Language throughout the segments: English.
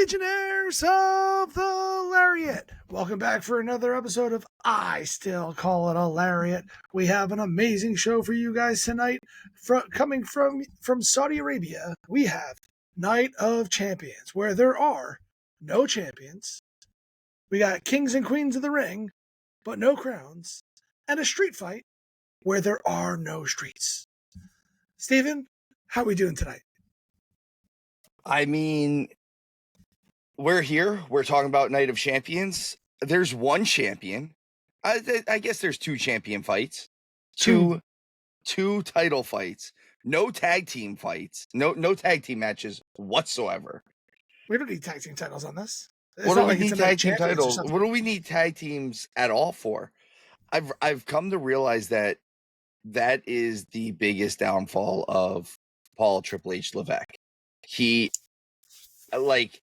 Legionnaires of the Lariat. Welcome back for another episode of I Still Call It a Lariat. We have an amazing show for you guys tonight. Coming from Saudi Arabia, we have Night of Champions, where there are no champions. We got kings and queens of the ring, but no crowns. And a street fight where there are no streets. Steven, how are we doing tonight? I mean, we're here. We're talking about Night of Champions. There's one champion. I guess there's two champion fights. Two title fights. No tag team fights. No tag team matches whatsoever. We don't need tag team titles on this. What do we need tag team titles? What do we need tag teams at all for? I've come to realize that is the biggest downfall of Paul Triple H Levesque. He, like,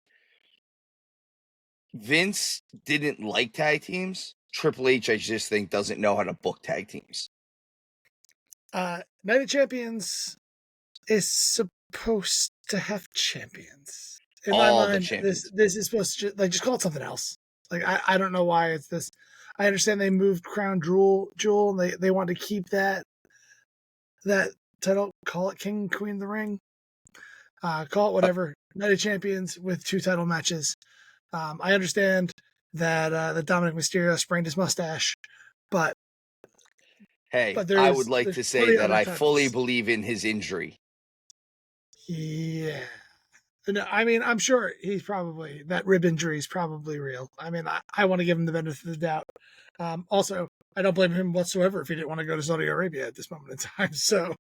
Vince didn't like tag teams. Triple H, I just think, doesn't know how to book tag teams. Night of Champions is supposed to have champions. In my mind, this is supposed to just call it something else. Like, I don't know why it's this. I understand they moved Crown Jewel, and they want to keep that title. Call it King, Queen of the Ring. Call it whatever. Night of Champions with two title matches. I understand that Dominic Mysterio sprained his mustache, but hey, I would like to say that I fully believe in his injury. Yeah. No, I mean, I'm sure that rib injury is probably real. I mean, I want to give him the benefit of the doubt. Also, I don't blame him whatsoever if he didn't want to go to Saudi Arabia at this moment in time. So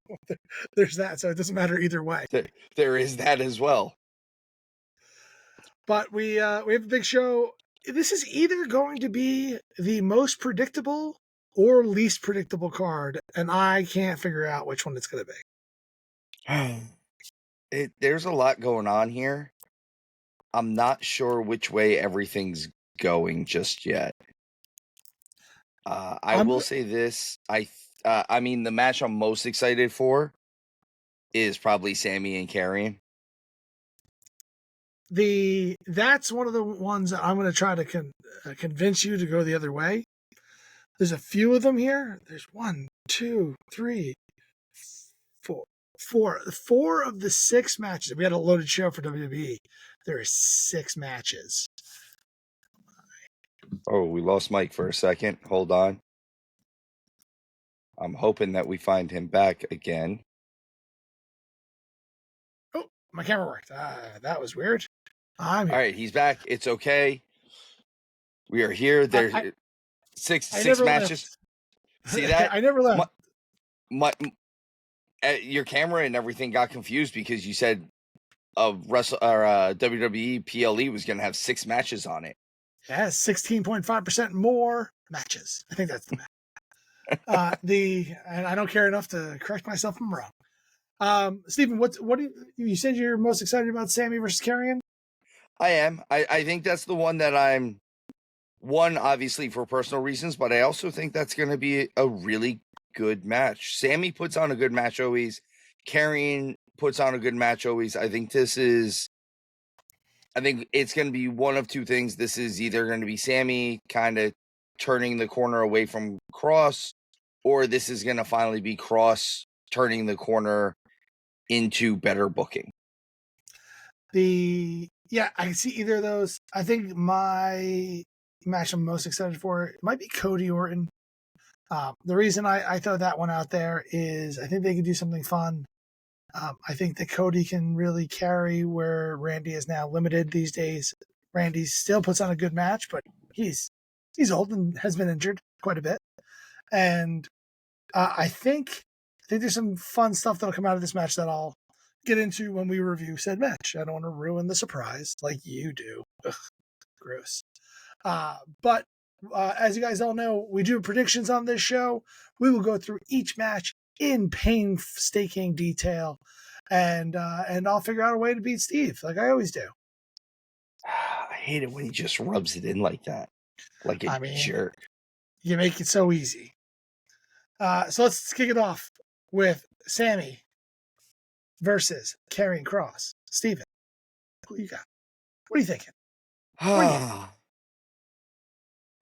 there's that. So it doesn't matter either way. There is that as well. But we have a big show. This is either going to be the most predictable or least predictable card, and I can't figure out which one it's going to be. There's a lot going on here. I'm not sure which way everything's going just yet. I will say this. I mean, the match I'm most excited for is probably Sami and Karrion. That's one of the ones that I'm going to try to convince you to go the other way. There's a few of them here. There's 1, 2, 3, 4. Four of the 6 matches. We had a loaded show for WWE. There are 6 matches. Oh, we lost Mike for a second. Hold on. I'm hoping that we find him back again. Oh, my camera worked. That was weird. All right, he's back. It's okay. We are here. There's six matches. Left. See that? I never left. Your camera and everything got confused because you said WWE PLE was going to have 6 matches on it. Yeah, 16.5% more matches. I think that's the math. And I don't care enough to correct myself if I'm wrong. Steven, what do you said you're most excited about Sami versus Karrion? I am. I think that's the one that I'm obviously for personal reasons, but I also think that's going to be a really good match. Sami puts on a good match always. Karrion puts on a good match always. I think it's going to be one of two things. This is either going to be Sami kind of turning the corner away from Kross, or this is going to finally be Kross turning the corner into better booking. Yeah, I can see either of those. I think my match I'm most excited for might be Cody Orton. The reason I throw that one out there is I think they could do something fun. I think that Cody can really carry where Randy is now limited these days. Randy still puts on a good match, but he's old and has been injured quite a bit. And I think there's some fun stuff that'll come out of this match that I'll get into when we review said match. I don't want to ruin the surprise like you do. Ugh, gross. But as you guys all know, we do predictions on this show. We will go through each match in painstaking detail, and I'll figure out a way to beat Steve, like I always do. I hate it when he just rubs it in like that, like a jerk. You make it so easy. So let's kick it off with Sami versus Karrion Kross. Steven, who you got? What are you thinking? What are you thinking?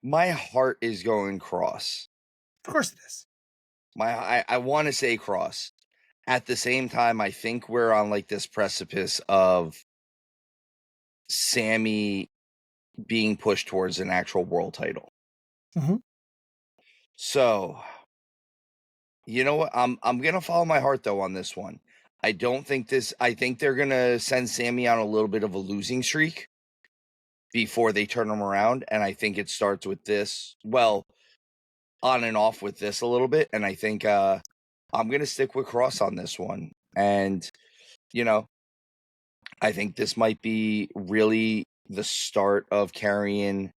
My heart is going Cross. Of course it is. I want to say Cross. At the same time, I think we're on like this precipice of Sami being pushed towards an actual world title. Mm-hmm. So, you know what? I'm gonna follow my heart though on this one. I think they're gonna send Sami on a little bit of a losing streak before they turn him around, and I think it starts with this. Well, on and off with this a little bit, and I think I'm gonna stick with Cross on this one. And you know, I think this might be really the start of Karrion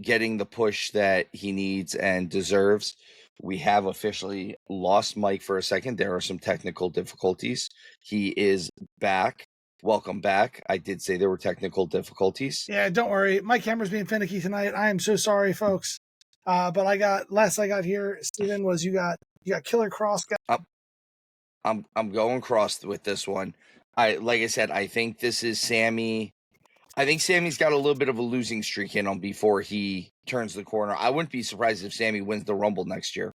getting the push that he needs and deserves. We have officially lost Mike for a second. There are some technical difficulties. He is back. Welcome back. I did say there were technical difficulties. Yeah, don't worry. My camera's being finicky tonight. I am so sorry, folks. But I got here, Steven, was you got Killer Kross. I'm going Cross with this one. Like I said, I think this is Sami. I think Sami's got a little bit of a losing streak in him before he turns the corner. I wouldn't be surprised if Sami wins the Rumble next year.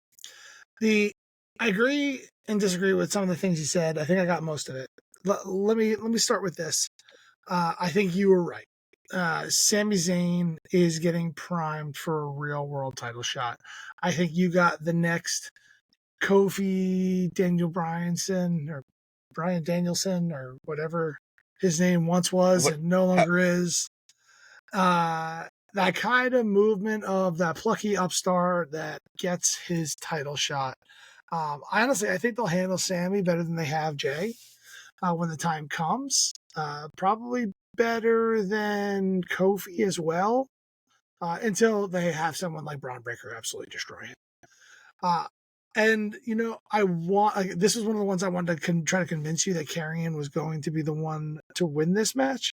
I agree and disagree with some of the things you said. I think I got most of it. Let me start with this. I think you were right. Sami Zayn is getting primed for a real world title shot. I think you got the next Kofi Brian Danielson or whatever his name once was and no longer is. That kind of movement of that plucky upstart that gets his title shot. Honestly, I think they'll handle Sami better than they have Jay when the time comes. Probably better than Kofi as well, until they have someone like Braun Breaker absolutely destroy him. And this is one of the ones I wanted to try to convince you that Karrion was going to be the one to win this match.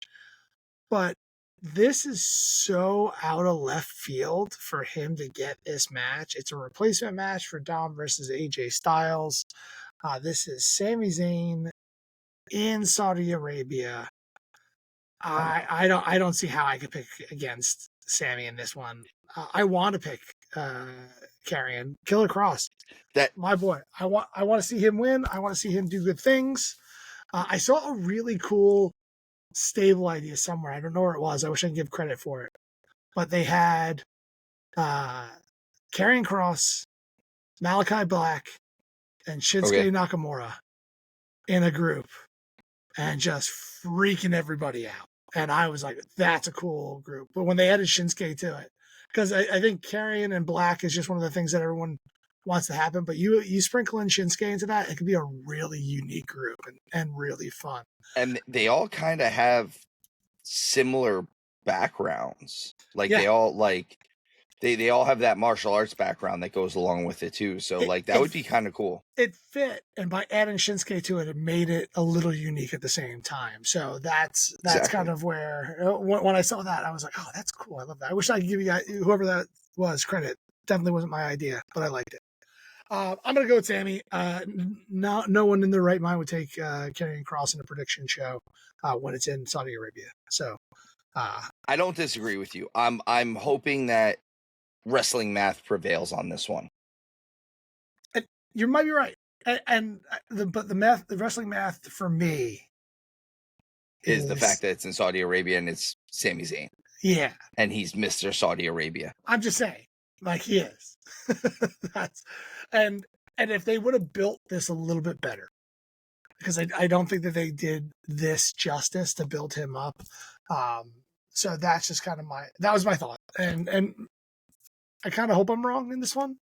But this is so out of left field for him to get this match. It's a replacement match for Dom versus AJ Styles. This is Sami Zayn in Saudi Arabia. I don't see how I could pick against Sami in this one. I want to pick Karrion, Killer Kross. That my boy. I want to see him win. I want to see him do good things. I saw a really cool stable idea somewhere. I don't know where it was. I wish I could give credit for it. But they had Karrion Kross, Malachi Black, and Shinsuke Nakamura in a group and just freaking everybody out. And I was like, that's a cool group. But when they added Shinsuke to it, because I think Karrion and Black is just one of the things that everyone wants to happen. But you sprinkle in Shinsuke into that, it could be a really unique group and really fun. And they all kind of have similar backgrounds. Like they all they all have that martial arts background that goes along with it too. So that would be kind of cool. It fit, and by adding Shinsuke to it, it made it a little unique at the same time. So that's exactly. Kind of where when I saw that, I was like, oh, that's cool. I love that. I wish I could give you guys, whoever that was, credit. Definitely wasn't my idea, but I liked it. I'm gonna go with Sami. No one in their right mind would take Karrion Kross in a prediction show when it's in Saudi Arabia. So I don't disagree with you. I'm hoping that wrestling math prevails on this one. You might be right, but the wrestling math for me is the fact that it's in Saudi Arabia and it's Sami Zayn. Yeah, and he's Mr. Saudi Arabia. I'm just saying, like he is. And if they would have built this a little bit better, because I don't think that they did this justice to build him up. So that's just kind of that was my thought, and I kind of hope I'm wrong in this one.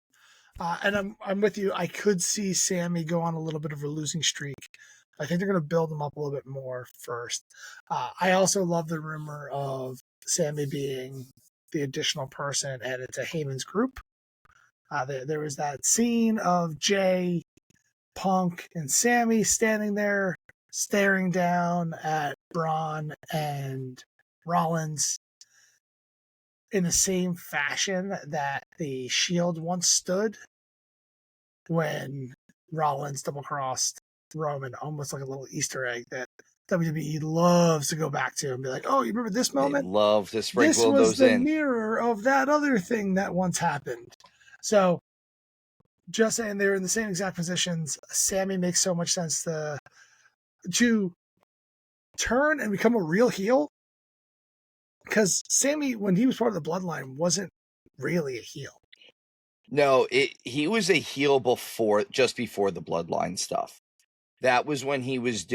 And I'm with you. I could see Sami go on a little bit of a losing streak. I think they're going to build him up a little bit more first. I also love the rumor of Sami being the additional person added to Heyman's group. There was that scene of Jay, Punk, and Sami standing there staring down at Braun and Rollins in the same fashion that the Shield once stood when Rollins double-crossed Roman, almost like a little Easter egg that WWE loves to go back to and be like, oh, you remember this They moment? love to This sprinkle was those the in. mirror of that other thing that once happened. So just saying they're in the same exact positions. Sami makes so much sense to turn and become a real heel. Because Sami, when he was part of the bloodline, wasn't really a heel. No, he was a heel just before the bloodline stuff. That was when he was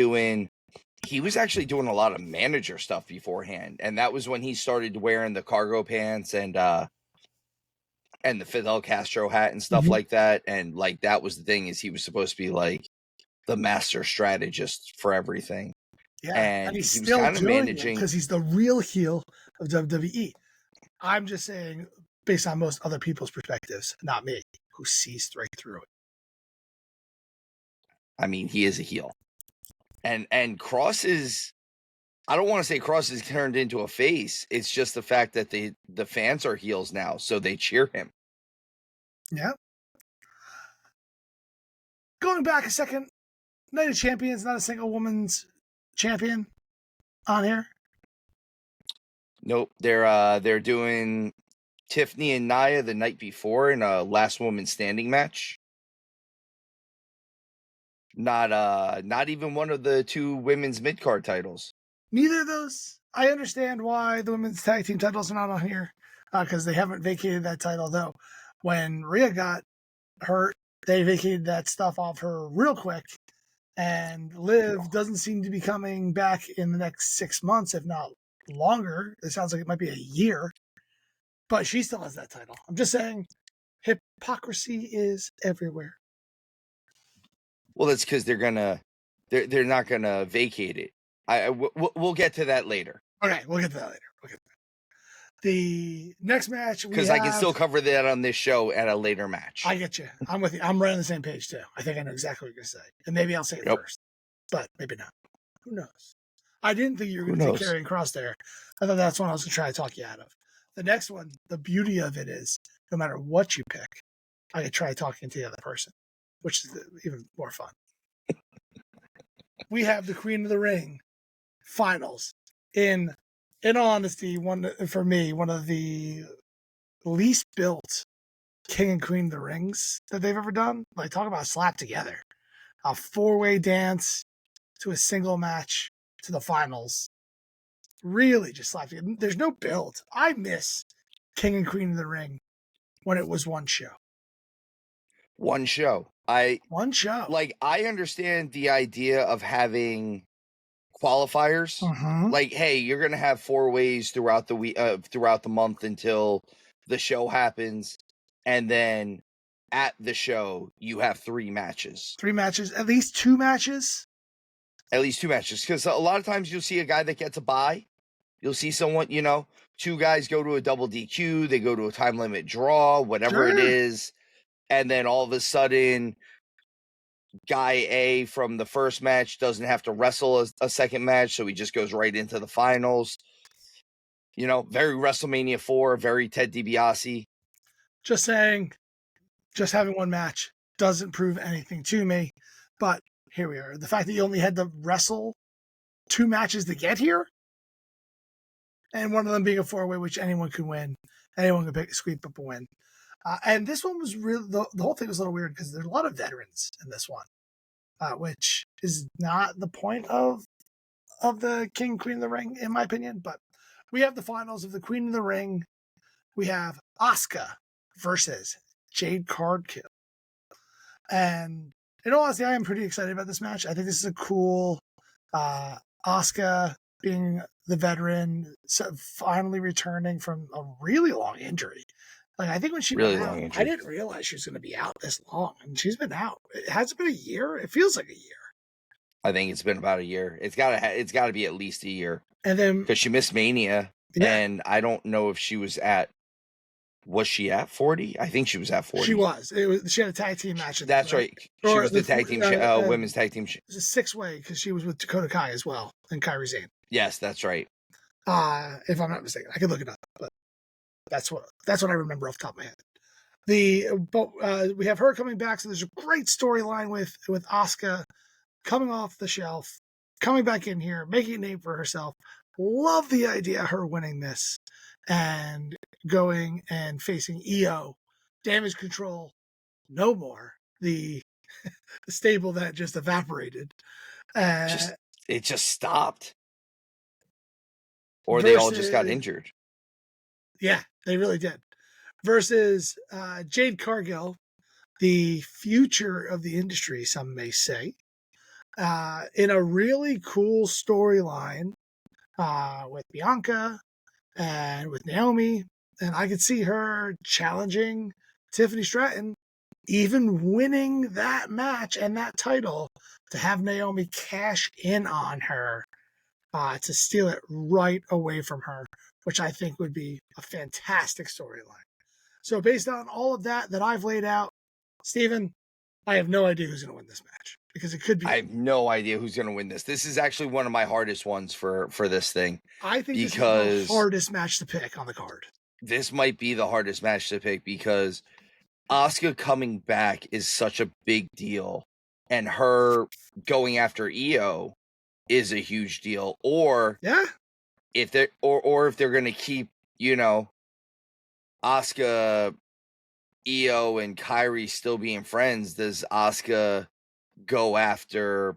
actually doing a lot of manager stuff beforehand. And that was when he started wearing the cargo pants and the Fidel Castro hat and stuff like that. And like, that was the thing, is he was supposed to be like the master strategist for everything. Yeah, And he's he was still kind of doing managing, because he's the real heel of WWE. I'm just saying, based on most other people's perspectives, not me, who sees right through it. I mean, he is a heel. And Kross is, I don't want to say Kross is turned into a face. It's just the fact that the fans are heels now, so they cheer him. Yeah. Going back a second, Night of Champions, not a single woman's champion on here. Nope, they're doing Tiffany and Nia the night before in a last woman standing match. Not even one of the two women's mid-card titles. Neither of those. I understand why the women's tag team titles are not on here, because they haven't vacated that title, though. When Rhea got hurt, they vacated that stuff off her real quick, and Liv doesn't seem to be coming back in the next 6 months, if not longer. It sounds like it might be a year, but she still has that title. I'm just saying, hypocrisy is everywhere. Well, that's because they're not gonna vacate it. We'll get to that later. Okay, we'll get to that later. The next match, because I can still cover that on this show at a later match. I get you. I'm with you. I'm right on the same page too. I think I know exactly what you're going to say, and maybe I'll say it first, but maybe not. Who knows? I didn't think you were going to take Karrion Kross there. I thought that's one I was going to try to talk you out of. The next one, the beauty of it is, no matter what you pick, I could try talking to the other person, which is even more fun. We have the Queen of the Ring finals. In honesty, one of the least built King and Queen of the Rings that they've ever done. Like, talk about slap together. A 4-way dance to a single match to the finals. Really just slap together. There's no build. I miss King and Queen of the Ring when it was one show. One show. One show. Like, I understand the idea of having qualifiers. Like, hey, you're gonna have 4 ways throughout the week, throughout the month until the show happens, and then at the show you have 3 matches. 3 matches, at least 2 matches. At least 2 matches, because a lot of times you'll see a guy that gets a bye. You'll see someone, 2 guys go to a double DQ, they go to a time limit draw, whatever it is, and then all of a sudden, guy A from the first match doesn't have to wrestle a second match, so he just goes right into the finals. Very WrestleMania 4, very Ted DiBiase. Just saying, just having one match doesn't prove anything to me, but here we are. The fact that you only had to wrestle 2 matches to get here, and one of them being a 4-way, which anyone could win. Anyone could sweep up a win. And this one was really, the whole thing was a little weird because there's a lot of veterans in this one, which is not the point of the King Queen of the Ring, in my opinion. But we have the finals of the Queen of the Ring. We have Asuka versus Jade Cargill. And in all honesty, I am pretty excited about this match. I think this is a cool Asuka being the veteran, finally returning from a really long injury. Like, I think when she went out, I didn't realize she was going to be out this long, and she's been out. It hasn't been a year. It feels like a year. I think it's been about a year. It's got to be at least a year. And then because she missed Mania, and I don't know if she was at. Was she at 40? I think she was at 40. She was. She had a tag team match. That's right. She was the tag team, women's tag team. It was a 6-way because she was with Dakota Kai as well and Kairi Sane. Yes, that's right. If I'm not mistaken, I could look it up, but that's what I remember off the top of my head. But we have her coming back, so there's a great storyline with Asuka coming off the shelf, coming back in here, making a name for herself. Love the idea of her winning this and going and facing EO, Damage Control, no more. The stable that just evaporated. It just stopped. Or versus, they all just got injured. Yeah, they really did. Versus Jade Cargill, the future of the industry, some may say, in a really cool storyline with Bianca and with Naomi. And I could see her challenging Tiffany Stratton, even winning that match and that title to have Naomi cash in on her to steal it right away from her, which I think would be a fantastic storyline. So based on all of that I've laid out, Steven, I have no idea who's going to win this match because it could be. I have no idea who's going to win this. This is actually one of my hardest ones for this thing. I think this is the hardest match to pick on the card. This might be the hardest match to pick because Asuka coming back is such a big deal, and her going after EO is a huge deal. Or if they're if they're going to keep, Asuka, EO, and Kairi still being friends, does Asuka go after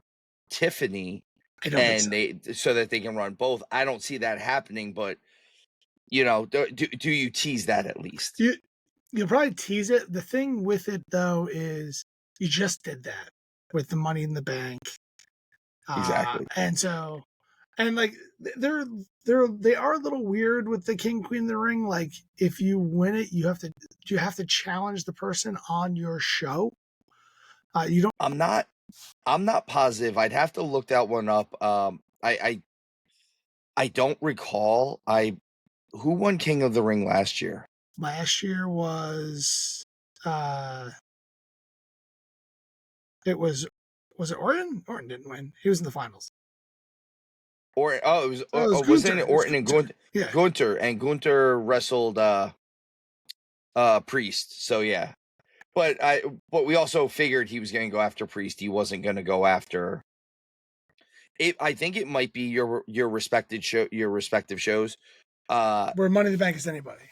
Tiffany so that they can run both? I don't see that happening, but do you tease that at least? You'll probably tease it. The thing with it though is you just did that with the Money in the Bank. Exactly. And so, and like they are a little weird with the King Queen of the Ring. Like if you win it, you have to challenge the person on your show. You don't. I'm not positive. I'd have to look that one up. I don't recall. Who won King of the Ring last year? Last year was it was it Orton? Orton didn't win. He was in the finals. Wasn't it Orton and Gunther? Yeah. Gunther, and Gunther wrestled Priest. So yeah. But we also figured he was going to go after Priest. He wasn't going to go after it. I think it might be your respective shows. Where Money in the Bank is anybody.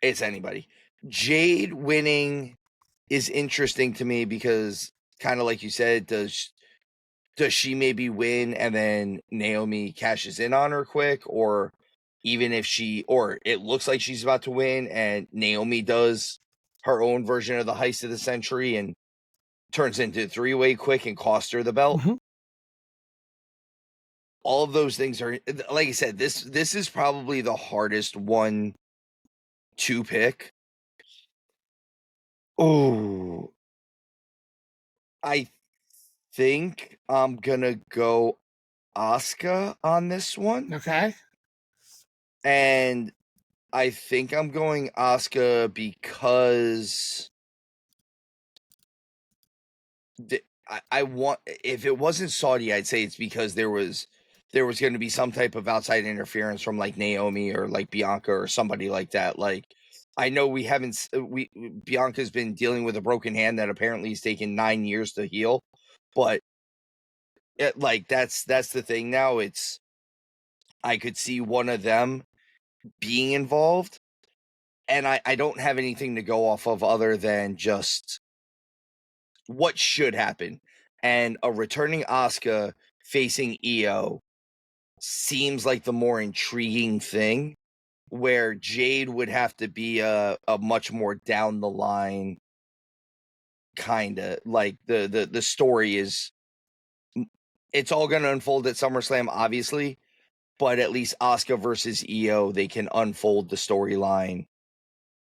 It's anybody. Jade winning is interesting to me because, kind of like you said, does she maybe win and then Naomi cashes in on her quick, or even if it looks like she's about to win and Naomi does her own version of the heist of the century and turns into a 3-way quick and costs her the belt. Mm-hmm. All of those things are, like I said, this is probably the hardest one to pick. Oh, I think I'm gonna go Asuka on this one. Okay. And I think I'm going Asuka because I want, if it wasn't Saudi, I'd say it's because there was going to be some type of outside interference from like Naomi or like Bianca or somebody like that. Like, I know Bianca's been dealing with a broken hand that apparently has taken 9 years to heal, but that's the thing now. I could see one of them being involved, and I don't have anything to go off of other than just what should happen. And a returning Asuka facing EO seems like the more intriguing thing, where Jade would have to be a much more down the line kind of like the story is, it's all going to unfold at SummerSlam, obviously, but at least Asuka versus EO, they can unfold the storyline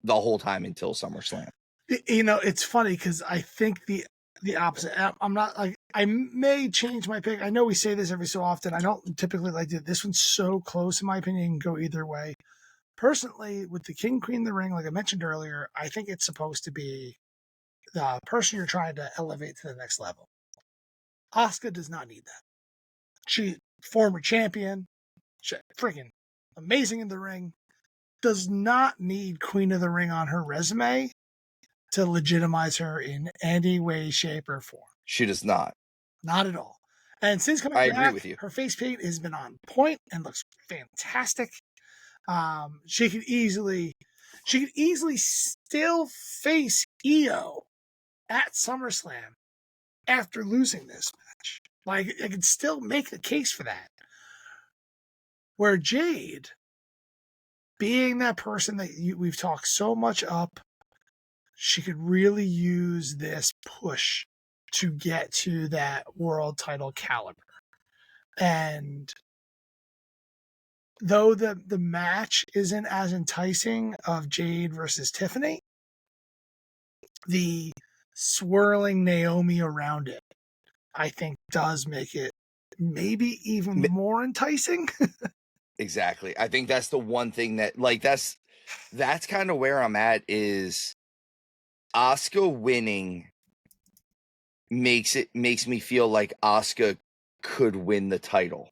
the whole time until SummerSlam. It's funny because I think the opposite. I'm not like, I may change my pick. I know we say this every so often. I don't typically like to. This one's so close, in my opinion, can go either way. Personally, with the King Queen of the Ring, like I mentioned earlier, I think it's supposed to be the person you're trying to elevate to the next level. Asuka does not need that. She former champion, freaking amazing in the ring, does not need Queen of the Ring on her resume to legitimize her in any way, shape, or form. She does not. Not at all. And since coming I back, agree with you. her face paint has been on point and looks fantastic. She could easily still face Io at SummerSlam after losing this match. Like, I could still make the case for that. Where Jade, being that person that we've talked so much up, she could really use this push to get to that world title caliber. And though the match isn't as enticing of Jade versus Tiffany, the swirling Naomi around it, I think, does make it maybe even more enticing. Exactly. I think that's the one thing that, like, that's kind of where I'm at, is Asuka winning makes me feel like Asuka could win the title.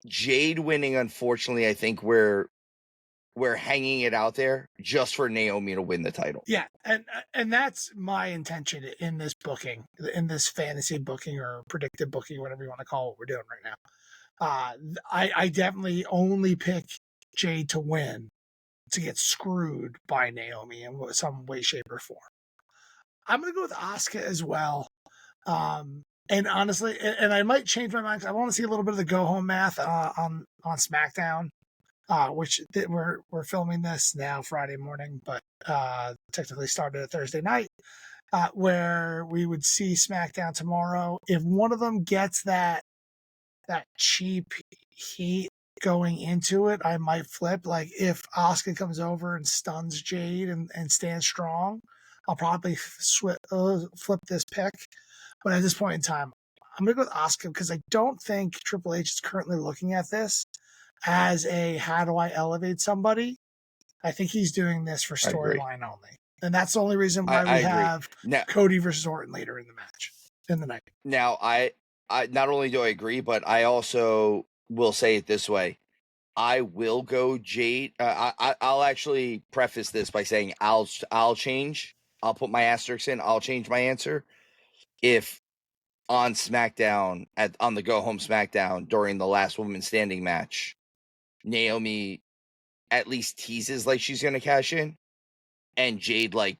Jade winning, unfortunately, I think we're hanging it out there just for Naomi to win the title. Yeah, and that's my intention in this booking, in this fantasy booking or predictive booking, whatever you want to call what we're doing right now. I definitely only pick Jade to win, to get screwed by Naomi in some way, shape, or form. I'm going to go with Asuka as well. And honestly, and I might change my mind, because I want to see a little bit of the go home math on SmackDown, which we're filming this now Friday morning, but technically started a Thursday night, where we would see SmackDown tomorrow. If one of them gets that cheap heat going into it, I might flip. Like, if Asuka comes over and stuns Jade and stands strong, I'll probably flip this pick. But at this point in time, I'm going to go with Asuka, because I don't think Triple H is currently looking at this as a how do I elevate somebody. I think he's doing this for storyline only. And that's the only reason why we have Cody versus Orton later in the match, in the night. Now, I not only do I agree, but I also will say it this way. I will go Jade. I'll actually preface this by saying I'll change. I'll put my asterisk in. I'll change my answer if on SmackDown, on the go home SmackDown during the last woman standing match, Naomi at least teases like she's gonna cash in, and Jade like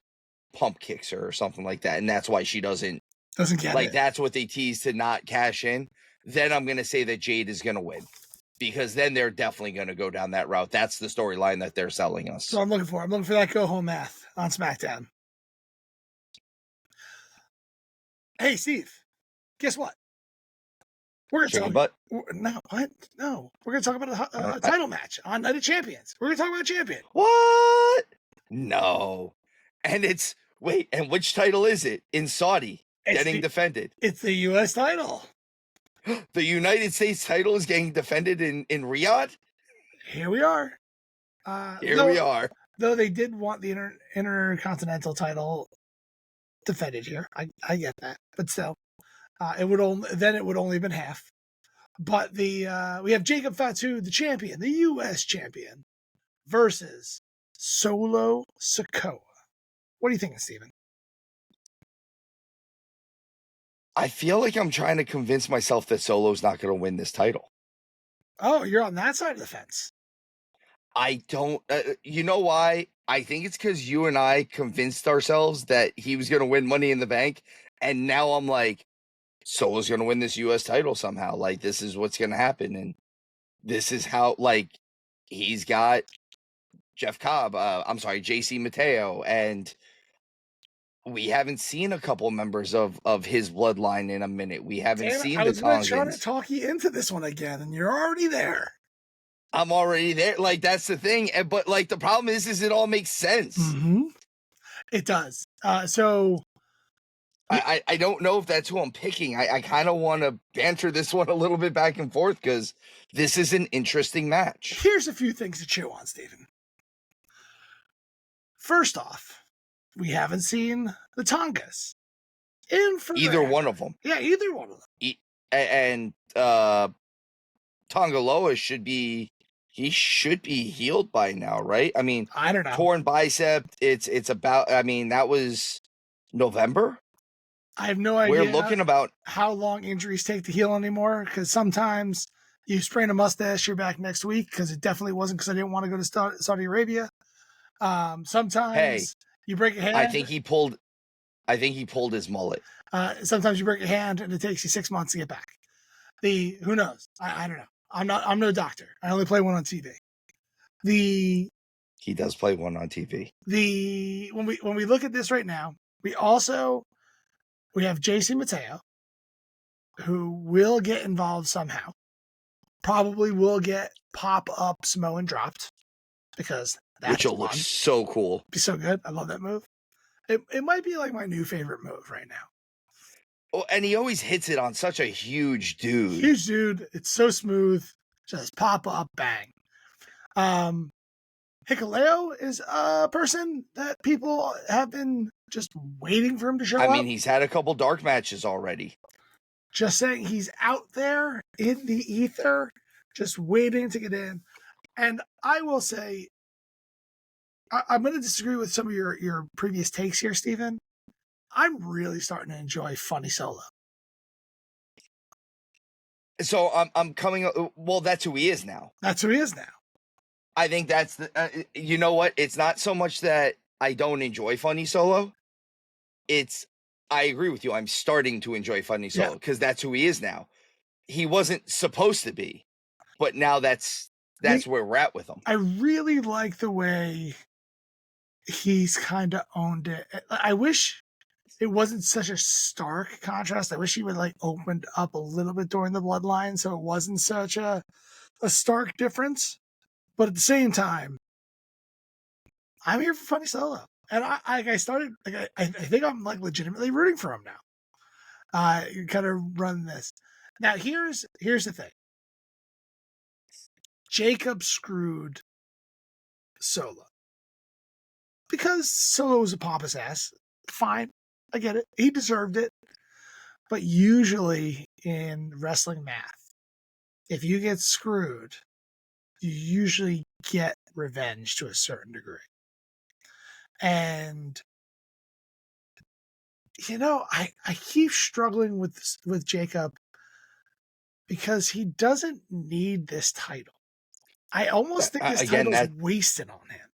pump kicks her or something like that, and that's why she doesn't get like it. That's what they tease to not cash in. Then I'm gonna say that Jade is gonna win, because then they're definitely gonna go down that route. That's the storyline that they're selling us. So I'm looking for that go home math on SmackDown. Hey, Steve, guess what? We're going to talk. No, what? No, we're going to talk about a title match on Night of Champions. We're going to talk about a champion. What? No. And and which title is it in Saudi getting defended? It's the U.S. title. The United States title is getting defended in Riyadh? Here we are. We are. Though they did want the Intercontinental title defended here. I get that. But still, it would only have been half. But we have Jacob Fatu, the champion, the U.S. champion, versus Solo Sikoa. What do you think, Steven? I feel like I'm trying to convince myself that Solo's not going to win this title. Oh, you're on that side of the fence. I don't. You know why? I think it's because you and I convinced ourselves that he was going to win Money in the Bank, and now I'm like, Solo's going to win this U.S. title somehow. Like, this is what's going to happen, and this is how. Like, he's got Jeff Cobb. JC Mateo, and we haven't seen a couple members of his bloodline in a minute. We haven't seen the Tongans. I was trying to talk you into this one again, and you're already there. I'm already there. Like, that's the thing. But like, the problem is it all makes sense. Mm-hmm. It does. So I don't know if that's who I'm picking. I kind of want to banter this one a little bit back and forth, because this is an interesting match. Here's a few things to chew on, Stephen. First off, we haven't seen the Tongas in forever. Either one of them. Yeah, either one of them. And Tongaloa should be healed by now, right? I mean, I don't know. Torn bicep. It's about. I mean, that was November. I have no We're idea looking about how long injuries take to heal anymore, because sometimes you sprain a mustache, you're back next week, because it definitely wasn't because I didn't want to go to Saudi Arabia. Sometimes you break a hand. I think he pulled his mullet. Sometimes you break a hand and it takes you 6 months to get back. Who knows? I don't know. I'm no doctor. I only play one on TV. He does play one on TV. When we look at this right now, we have JC Mateo, who will get involved somehow. Probably will get pop-up Samoan dropped, because which will look so cool. Be so good. I love that move. It might be like my new favorite move right now. Oh, and he always hits it on such a huge dude. Huge dude. It's so smooth. Just pop up, bang. Hikuleo is a person that people have been just waiting for him to show up. I mean, he's had a couple dark matches already. Just saying, he's out there in the ether, just waiting to get in. And I will say, I'm going to disagree with some of your previous takes here, Steven. I'm really starting to enjoy Funny Solo. So I'm coming. Well, that's who he is now. That's who he is now. I think that's the. You know what? It's not so much that I don't enjoy Funny Solo. I agree with you. I'm starting to enjoy Funny Solo because that's who he is now. He wasn't supposed to be, but now that's where we're at with him. I really like the way he's kind of owned it. I wish it wasn't such a stark contrast. I wish he would opened up a little bit during the bloodline, so it wasn't such a stark difference. But at the same time, I'm here for Funny Solo, and I think I'm legitimately rooting for him now. Kind of run this. Now here's the thing. Jacob screwed Solo because Solo was a pompous ass. Fine. I get it. He deserved it. But usually in wrestling math, if you get screwed, you usually get revenge to a certain degree. And, I keep struggling with Jacob because he doesn't need this title. I almost think this title's wasted on him.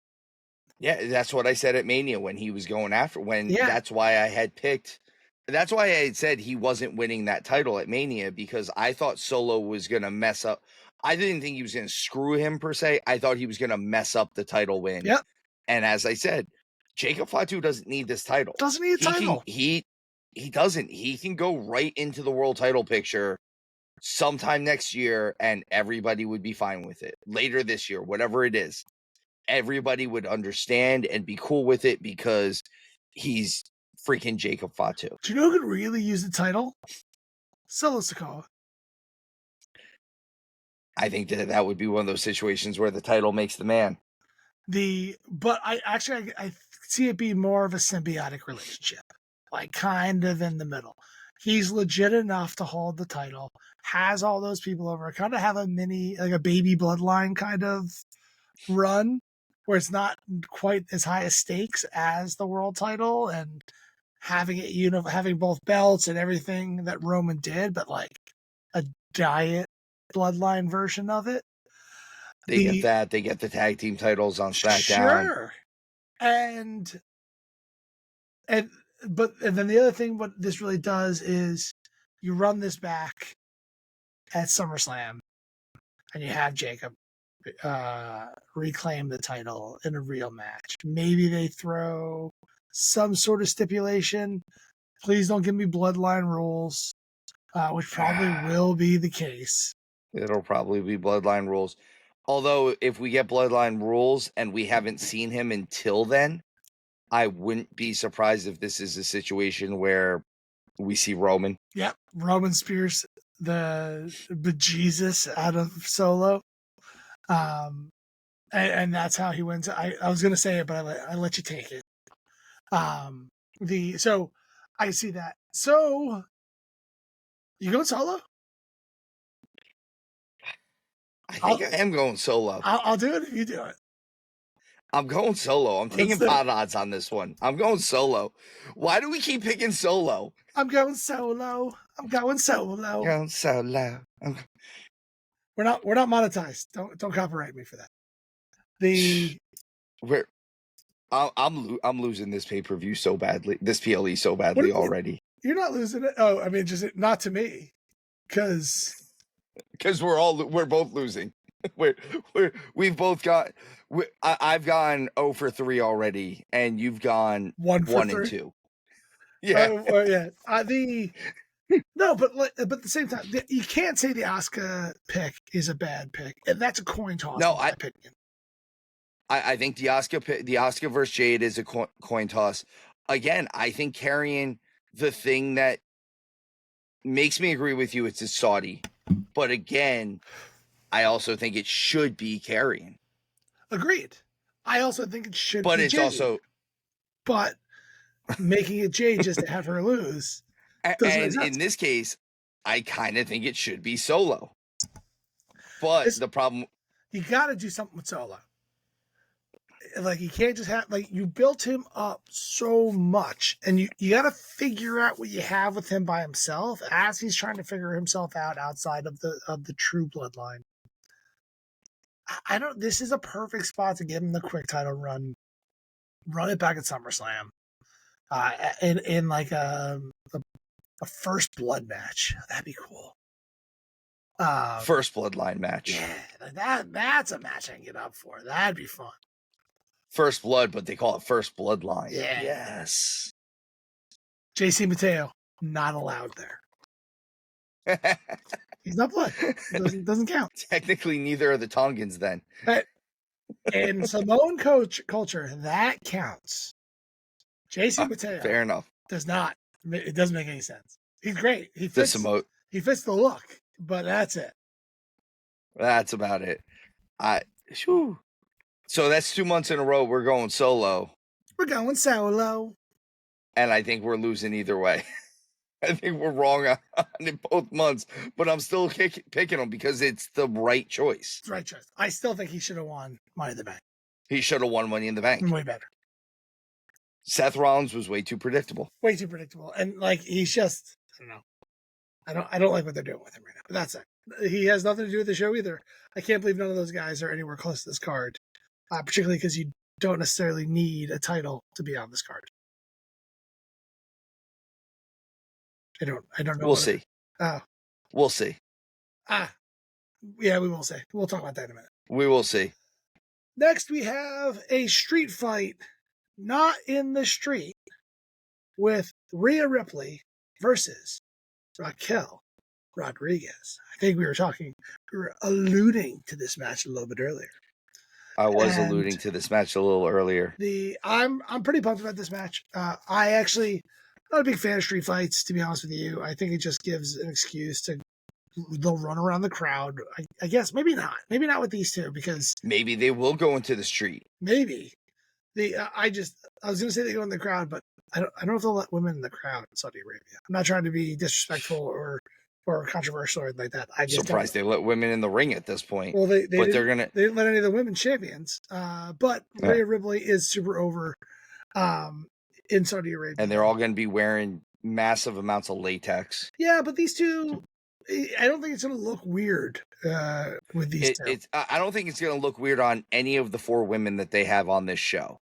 Yeah, that's what I said at Mania when he was going after. That's why I had picked. That's why I had said he wasn't winning that title at Mania, because I thought Solo was going to mess up. I didn't think he was going to screw him per se. I thought he was going to mess up the title win. Yep. And as I said, Jacob Fatu doesn't need this title. Doesn't need a title. He doesn't. He can go right into the world title picture sometime next year, and everybody would be fine with it. Later this year, whatever it is. Everybody would understand and be cool with it because he's freaking Jacob Fatu. Do you know who could really use the title? Solo Sikoa. I think that would be one of those situations where the title makes the man. But I see it be more of a symbiotic relationship, kind of in the middle. He's legit enough to hold the title, has all those people over, kind of have a mini, a baby bloodline kind of run, where it's not quite as high a stakes as the world title, and having it, having both belts and everything that Roman did, but a diet bloodline version of it. They get that. They get the tag team titles on SmackDown. Sure. And then the other thing, what this really does is you run this back at SummerSlam, and you have Jacob reclaim the title in a real match. Maybe they throw some sort of stipulation. Please don't give me bloodline rules, which probably will be the case. It'll probably be bloodline rules. Although if we get bloodline rules and we haven't seen him until then, I wouldn't be surprised if this is a situation where we see Roman. Yep. Roman spears the bejesus out of Solo. And that's how he wins. I was going to say it, but I let you take it. So I see that. So you going solo? I think I am going solo. I'll do it if you do it. I'm going solo. I'm taking pot odds on this one. I'm going solo. Why do we keep picking solo? I'm going solo. I'm going solo. Going so low. We're not monetized. Don't copyright me for that. I'm losing this pay-per-view so badly, this PLE so badly already. You're not losing it. Oh, I mean, just not to me, because we're both losing. We've both got. I've gone 0 for 3 already, and you've gone 1 for 1 3. and 2. Yeah, yeah. No, but at the same time, you can't say the Asuka pick is a bad pick. That's a coin toss, in my opinion. I think the Asuka versus Jade is a coin toss. Again, I think Karrion, the thing that makes me agree with you, it's a Saudi. But again, I also think it should be Karrion. Agreed. I also think it should but be it's Jade. Also... But making it Jade just to have her lose. And in this case, I kind of think it should be Solo. But the problem... You got to do something with Solo. Like, you can't just have... Like, you built him up so much, and you got to figure out what you have with him by himself as he's trying to figure himself out outside of the true bloodline. This is a perfect spot to give him the quick title run. Run it back at SummerSlam. In like a first blood match. That'd be cool. First bloodline match. Yeah, that's a match I can get up for. That'd be fun. First blood, but they call it first bloodline. Yeah. Yes. JC Mateo, not allowed there. He's not blood. Doesn't count. Technically, neither are the Tongans then. In Samoan culture, that counts. JC Mateo. Fair enough. Does not. It doesn't make any sense. He's great. He fits the look, but that's it. That's about it. So that's 2 months in a row we're going solo. We're going solo. And I think we're losing either way. I think we're wrong on it both months, but I'm still picking him because it's the right choice. It's the right choice. I still think he should have won Money in the Bank. He should have won Money in the Bank. Way better. Seth Rollins was way too predictable. Way too predictable. And like, he's just, I don't know. I don't like what they're doing with him right now, but that's it. He has nothing to do with the show either. I can't believe none of those guys are anywhere close to this card. Particularly because you don't necessarily need a title to be on this card. I don't know. We'll see. We'll see. Yeah, we will see. We'll talk about that in a minute. We will see. Next, we have a street fight, not in the street, with Rhea Ripley versus Raquel Rodriguez. I think we were alluding to this match a little bit earlier. I was alluding to this match a little earlier. I'm pretty pumped about this match. I'm not a big fan of street fights, to be honest with you. I think it just gives an excuse to they'll run around the crowd. I guess maybe not with these two, because maybe they will go into the street. Maybe I was gonna say they go in the crowd, but I don't know if they'll let women in the crowd in Saudi Arabia. I'm not trying to be disrespectful or controversial or anything like that. I just surprised they let women in the ring at this point. Well, they didn't let any of the women champions. But Rhea Ripley is super over in Saudi Arabia, and they're all going to be wearing massive amounts of latex. Yeah, but these two, I don't think it's going to look weird with these two. I don't think it's going to look weird on any of the 4 women that they have on this show.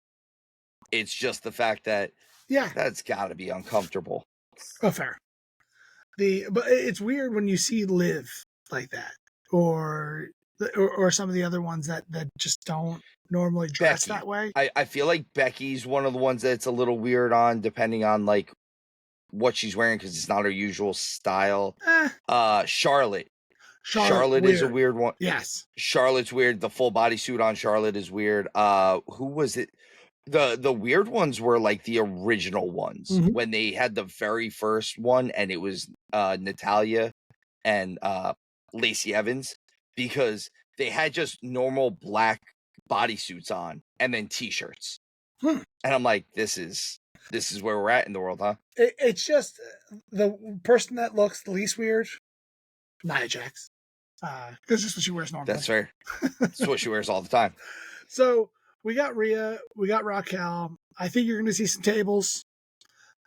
It's just the fact that that's got to be uncomfortable. Oh, fair. But it's weird when you see Liv like that, or some of the other ones that just don't normally dress that way. I feel like Becky's one of the ones that's a little weird on, depending on like what she's wearing, because it's not her usual style. Charlotte is a weird one. Yes, Charlotte's weird. The full bodysuit on Charlotte is weird. Who was it? The weird ones were like the original ones, when they had the very first one, and it was Natalya and Lacey Evans, because they had just normal black bodysuits on and then t-shirts. And I'm like, this is where we're at in the world, huh? It's just the person that looks the least weird, Nia Jax, because just what she wears normally. That's fair. That's what she wears all the time. So we got Rhea, we got Raquel. I think you're going to see some tables.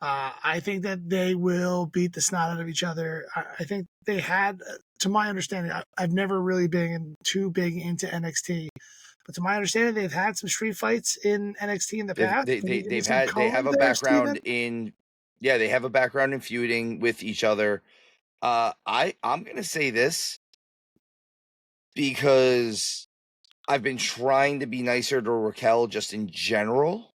I think that they will beat the snot out of each other. I think they had, to my understanding, I've never really been too big into NXT, but to my understanding, they've had some street fights in NXT in the past. Can you give me some They color have a there, background Steven? in yeah, they have a background in feuding with each other. I'm gonna say this because I've been trying to be nicer to Raquel just in general.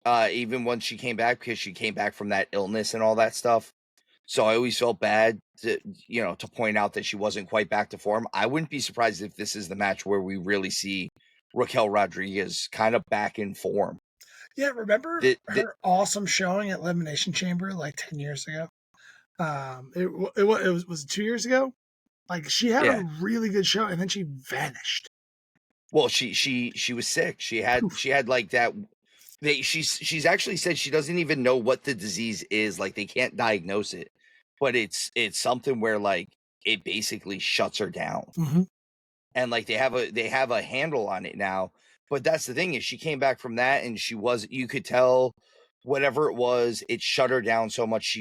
Even when she came back, because she came back from that illness and all that stuff. So I always felt bad to point out that she wasn't quite back to form. I wouldn't be surprised if this is the match where we really see Raquel Rodriguez kind of back in form. Yeah, remember That her awesome showing at Elimination Chamber like 10 years ago? It was 2 years ago. Like she had a yeah. really good show, and then she vanished. Well, she was sick. She had like that. She's actually said she doesn't even know what the disease is. Like they can't diagnose it, but it's something where like it basically shuts her down. Mm-hmm. And like they have a handle on it now. But that's the thing is she came back from that and you could tell whatever it was, it shut her down so much.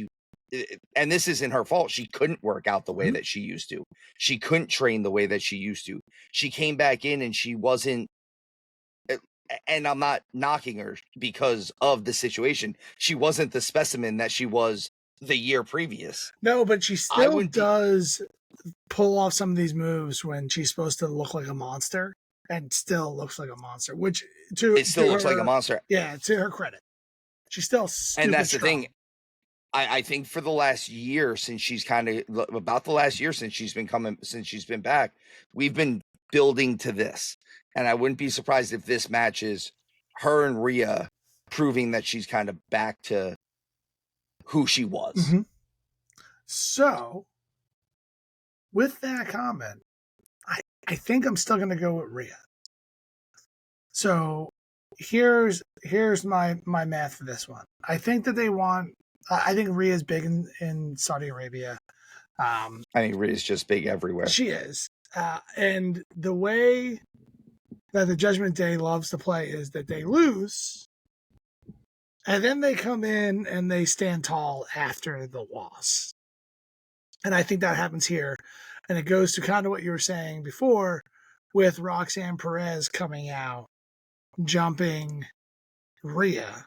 And this isn't her fault. She couldn't work out the way that she used to. She couldn't train the way that she used to. She came back in and she wasn't, and I'm not knocking her because of the situation. She wasn't the specimen that she was the year previous. No, but she I still wouldn't be, does pull off some of these moves when she's supposed to look like a monster and still looks like a monster, which it still looks like a monster. Yeah, to her credit. She's still And stupid that's the strong. thing. I think for the last year since she's about the last year since she's been back, we've been building to this. And I wouldn't be surprised if this match is her and Rhea proving that she's kind of back to who she was. Mm-hmm. So, with that comment, I think I'm still going to go with Rhea. So, here's my math for this one. I think that I think Rhea's big in Saudi Arabia. I mean, Rhea's just big everywhere. She is. And the way that the Judgment Day loves to play is that they lose, and then they come in and they stand tall after the loss. And I think that happens here. And it goes to kind of what you were saying before with Roxanne Perez coming out, jumping Rhea,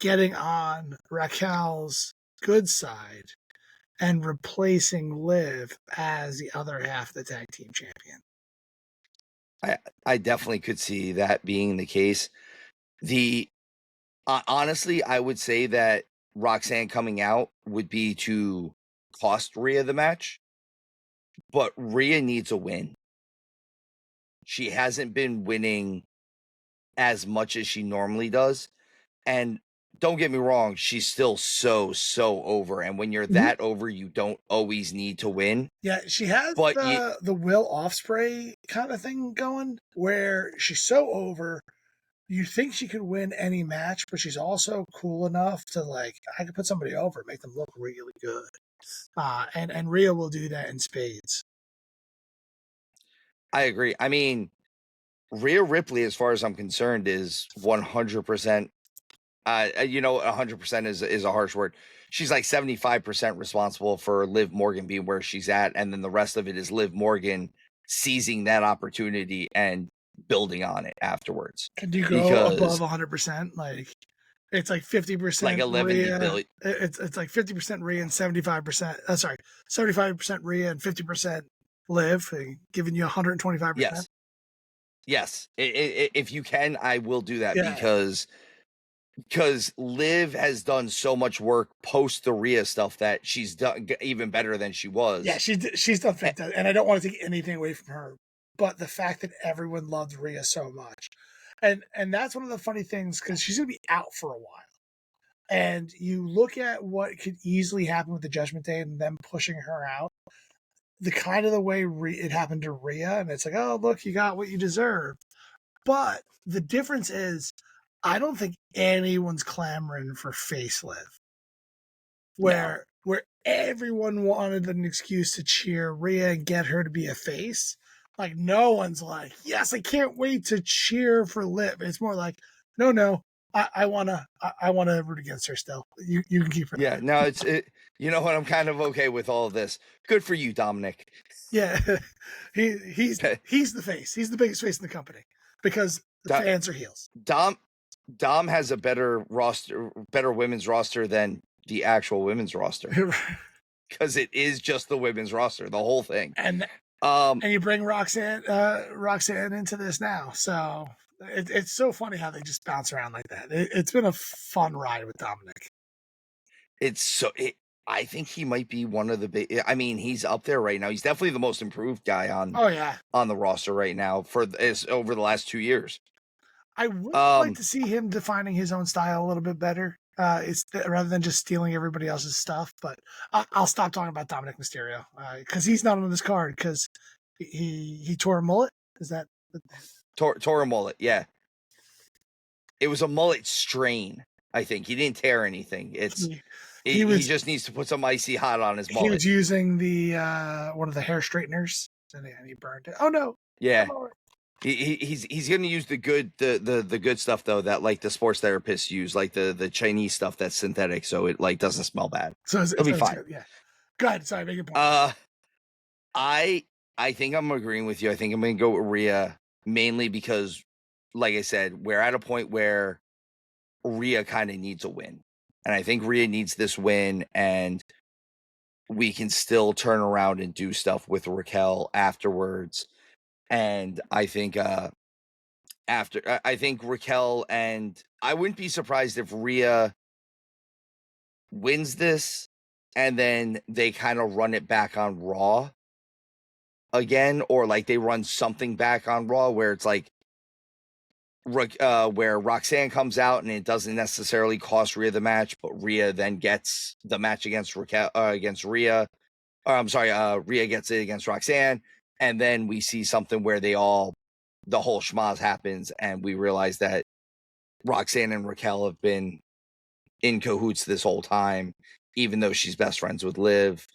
getting on Raquel's good side, and replacing Liv as the other half of the tag team champion. I definitely could see that being the case. Honestly, I would say that Roxanne coming out would be to cost Rhea the match, but Rhea needs a win. She hasn't been winning as much as she normally does. And don't get me wrong, she's still so over. And when you're that over, you don't always need to win. Yeah, she has but the Will Ospreay kind of thing going, where she's so over, you think she could win any match, but she's also cool enough to I could put somebody over, make them look really good. And Rhea will do that in spades. I agree. I mean, Rhea Ripley, as far as I'm concerned, is 100%. 100% is a harsh word. She's like 75% responsible for Liv Morgan being where she's at, and then the rest of it is Liv Morgan seizing that opportunity and building on it afterwards. Can you go above 100%? Like it's like 50%, like 11 Rhea. billion. It's like 50% Rhea and 75%. 75% Rhea and 50% Liv, giving you 125%. Yes. If you can, I will do that because Liv has done so much work post the Rhea stuff that she's done even better than she was. Yeah, she's done fantastic, and I don't want to take anything away from her, but the fact that everyone loved Rhea so much, and that's one of the funny things because she's going to be out for a while, and you look at what could easily happen with the Judgment Day and them pushing her out, the kind of the way it happened to Rhea, and it's like, oh look, you got what you deserve, but the difference is, I don't think anyone's clamoring for face Liv. Where everyone wanted an excuse to cheer Rhea and get her to be a face. Like no one's like, yes, I can't wait to cheer for Liv. It's more like, no, I wanna root against her still. You can keep her. Yeah, no, you know what? I'm kind of okay with all of this. Good for you, Dominic. Yeah, he's the face. He's the biggest face in the company because the fans are heels. Dom has a better women's roster than the actual women's roster because it is just the women's roster, the whole thing. And you bring Roxanne into this now, so it's so funny how they just bounce around like that. It's been a fun ride with Dominic. I think he might be one of the big. I mean, he's up there right now. He's definitely the most improved guy on the roster right now over the last 2 years. I would like to see him defining his own style a little bit better. Rather than just stealing everybody else's stuff. But I'll stop talking about Dominic Mysterio because he's not on this card because he tore a mullet. Is that tore a mullet? Yeah, it was a mullet strain. I think he didn't tear anything. He just needs to put some icy hot on his mullet. He was using the one of the hair straighteners and he burned it. Oh no! Yeah. He's going to use the good stuff though that like the sports therapists use, like the Chinese stuff that's synthetic, so it like doesn't smell bad. So it'll be fine. Good. Yeah. Go ahead. Sorry, make your point. I think I'm agreeing with you. I think I'm going to go with Rhea mainly because, like I said, we're at a point where Rhea kind of needs a win, and I think Rhea needs this win, and we can still turn around and do stuff with Raquel afterwards. And I think I think Raquel, and I wouldn't be surprised if Rhea wins this and then they kind of run it back on Raw again, or like they run something back on Raw where it's like where Roxanne comes out and it doesn't necessarily cost Rhea the match, but Rhea then gets the match against Rhea. Rhea gets it against Roxanne. And then we see something where the whole schmaz happens and we realize that Roxanne and Raquel have been in cahoots this whole time, even though she's best friends with Liv.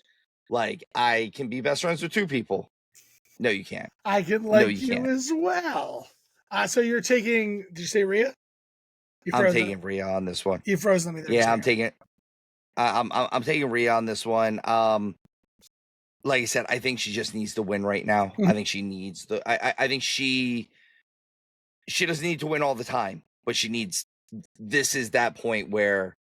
Like, I can be best friends with two people. No, you can't. I can like you as well. So you're taking, did you say Rhea? I'm taking Rhea on this one. You froze me there. Yeah, I'm taking I'm taking Rhea on this one. Like I said, I think she just needs to win right now. Mm-hmm. I think she needs I think she doesn't need to win all the time, but she needs. This is that point where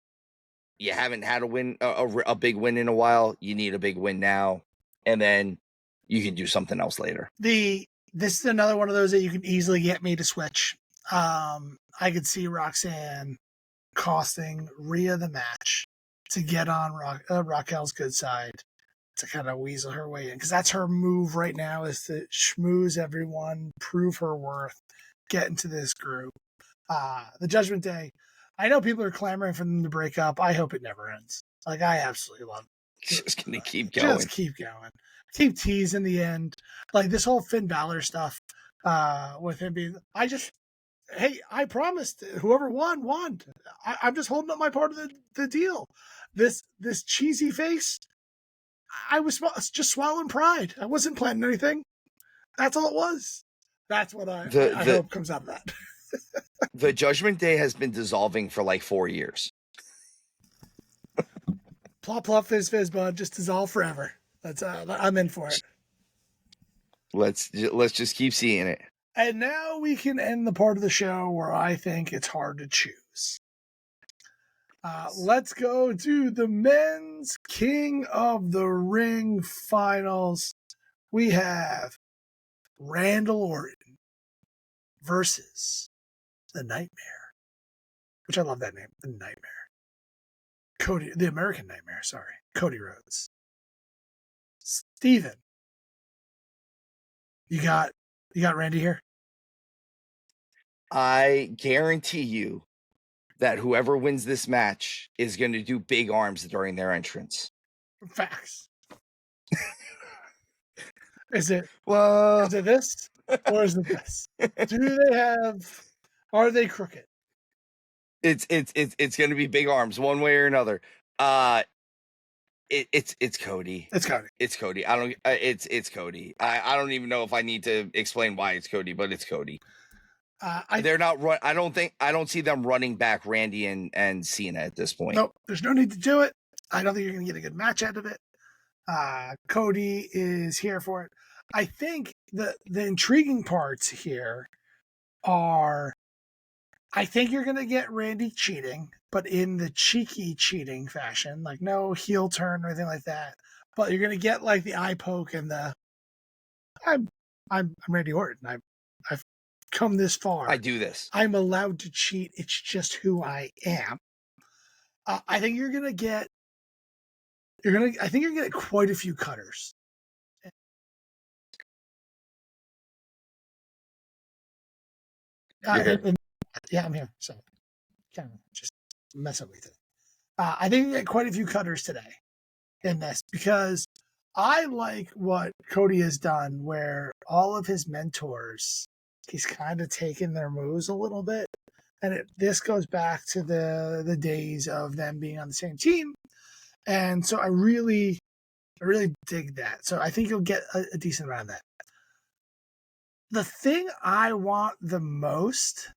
you haven't had a big win in a while. You need a big win now, and then you can do something else later. This is another one of those that you can easily get me to switch. I could see Roxanne costing Rhea the match to get on Raquel's good side, to kind of weasel her way in, because that's her move right now, is to schmooze everyone, prove her worth, get into this group. The Judgment Day, I know people are clamoring for them to break up. I hope it never ends. Like, I absolutely love it. Just gonna keep going. Just keep going. Keep teasing the end. Like this whole Finn Balor stuff with him being, I promised whoever won. I'm just holding up my part of the deal. This cheesy face, I was just swallowing pride. I wasn't planning anything. That's all it was. That's what I hope comes out of that. The Judgment Day has been dissolving for like 4 years. Plop, plop, fizz, fizz, bud. Just dissolve forever. I'm in for it. Let's just keep seeing it. And now we can end the part of the show where I think it's hard to choose. Let's go to the men's King of the Ring finals. We have Randall Orton versus the Nightmare, which I love that name, the Nightmare. The American Nightmare, sorry. Cody Rhodes. Steven, you got Randy here? I guarantee you that whoever wins this match is going to do big arms during their entrance. Facts. Is it this or is it this? Are they crooked? It's going to be big arms one way or another. It's Cody. It's Cody. It's Cody. It's Cody. I don't even know if I need to explain why it's Cody, but it's Cody. They're not run. I don't see them running back Randy and Cena at this point. Nope, there's no need to do it. I don't think you're going to get a good match out of it. Cody is here for it. I think the intriguing parts here are, I think you're going to get Randy cheating, but in the cheeky cheating fashion, like no heel turn or anything like that. But you're going to get like the eye poke and the I'm Randy Orton. I've come this far. I do this. I'm allowed to cheat. It's just who I am. I think you're gonna get. I think you're gonna get quite a few cutters. Yeah, I'm here. So, kind of just messing with it. I think you get quite a few cutters today in this because I like what Cody has done, where all of his mentors, he's kind of taken their moves a little bit, and this goes back to the days of them being on the same team, and so I really dig that. So I think you'll get a decent amount of that. The thing I want the most,